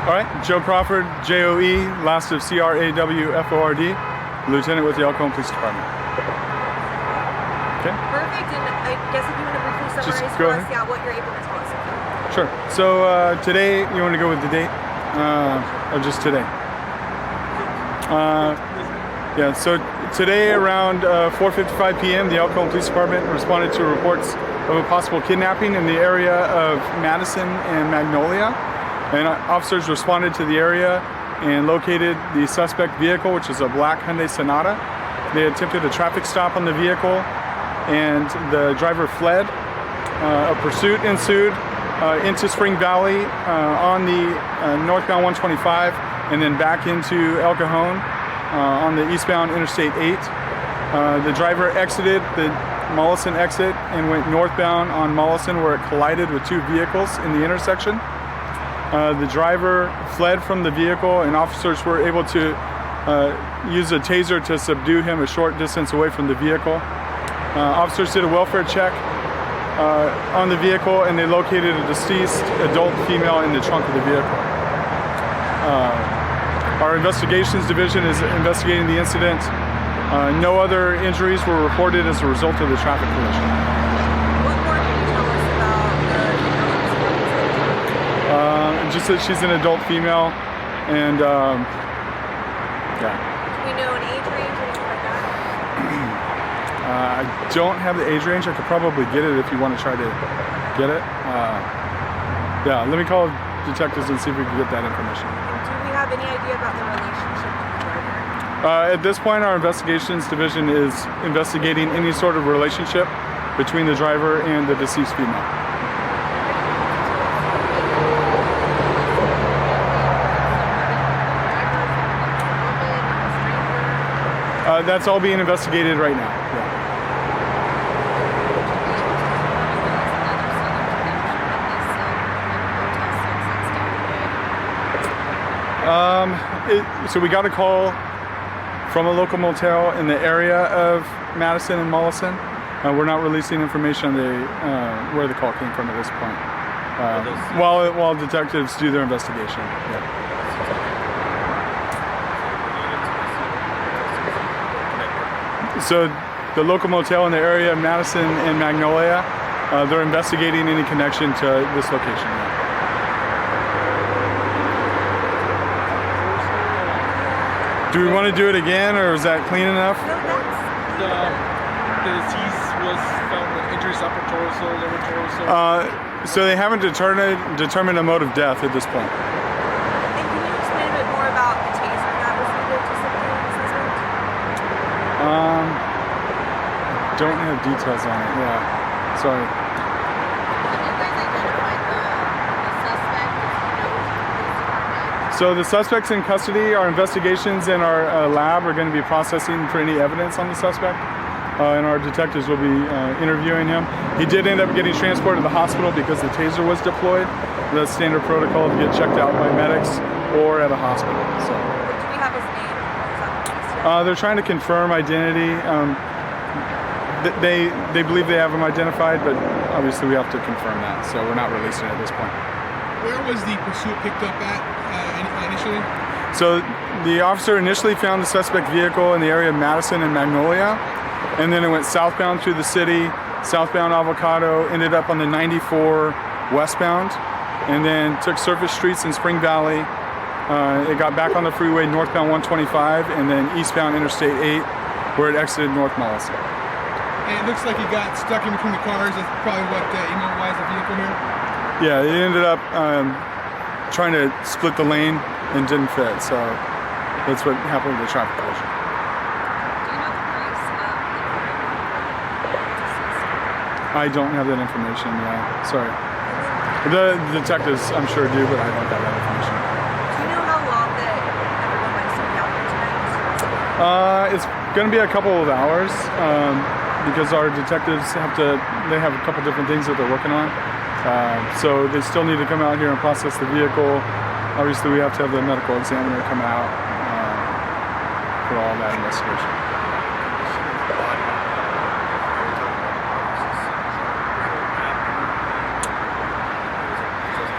All right, Joe Crawford, J-O-E, last of C-R-A-W-F-O-R-D, Lieutenant with the Cajon Police Department. Okay. Perfect, and I guess if you want to briefly summarize for us, what you're able to tell us. Sure. So today, you want to go with the date? Or just today? Yeah, so today around 4:55 p.m., the Cajon Police Department responded to reports of a possible kidnapping in the area of Madison and Magnolia. And officers responded to the area and located the suspect vehicle, which is a black Hyundai Sonata. They attempted a traffic stop on the vehicle and the driver fled. A pursuit ensued into Spring Valley on the northbound 125 and then back into El Cajon on the eastbound Interstate 8. The driver exited the Mollison exit and went northbound on Mollison, where it collided with two vehicles in the intersection. The driver fled from the vehicle, and officers were able to use a taser to subdue him a short distance away from the vehicle. Officers did a welfare check on the vehicle, and they located a deceased adult female in the trunk of the vehicle. Our investigations division is investigating the incident. No other injuries were reported as a result of the traffic collision. What more can you tell us about the Just that she's an adult female, and yeah. Do we know an age range or anything like that? I don't have the age range. I could probably get it if you want to try to get it. Yeah, let me call detectives and see if we can get that information. And do we have any idea about the relationship with the driver? At this point, our investigations division is investigating any sort of relationship between the driver and the deceased female. That's all being investigated right now. Yeah. So we got a call from a local motel in the area of Madison and Mollison. We're not releasing information on the where the call came from at this point. While detectives do their investigation. Yeah. So the local motel in the area of Madison and Magnolia, they're investigating any connection to this location. Do we want to do it again, or is that clean enough? The deceased was found with injuries upper torso, lower torso. So they haven't determined a mode of death at this point. And can you explain a bit more about the taser that was needed to subdue the suspect? Don't have details on it. Yeah, sorry. Have you guys identified the suspect? So the suspect's in custody. Our investigations in our lab are going to be processing for any evidence on the suspect, and our detectives will be interviewing him. He did end up getting transported to the hospital because the taser was deployed. That's standard protocol to get checked out by medics or at a hospital. So. Do we have his name? They're trying to confirm identity. They believe they have him identified, but obviously we have to confirm that, so we're not releasing it at this point. Where was the pursuit picked up at initially? So the officer initially found the suspect vehicle in the area of Madison and Magnolia, and then it went southbound through the city, southbound Avocado, ended up on the 94 westbound, and then took surface streets in Spring Valley. It got back on the freeway northbound 125, and then eastbound Interstate 8, where it exited North Mollison. And it looks like he got stuck in between the cars. That's probably what immobilized the vehicle here. Yeah, it ended up trying to split the lane and didn't fit, so that's what happened with the traffic collision. Do you know the price of the I don't have that information, yeah, sorry. The detectives, I'm sure, do, but I don't have that information. Do you know how long that everyone might still be out there tonight? It's going to be a couple of hours. Because our detectives have a couple different things that they're working on. So they still need to come out here and process the vehicle. Obviously we have to have the medical examiner come out for all that investigation.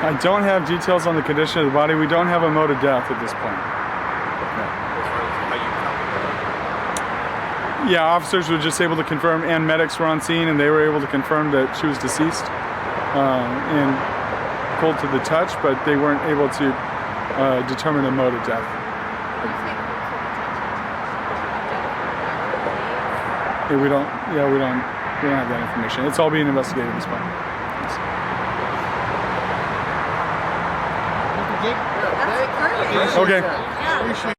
I don't have details on the condition of the body. We don't have a mode of death at this point. Yeah, officers were just able to confirm, and medics were on scene, and they were able to confirm that she was deceased and cold to the touch, but they weren't able to determine a mode of death. Yeah, we don't have that information. It's all being investigated at this point. That's perfect. Okay. Yeah.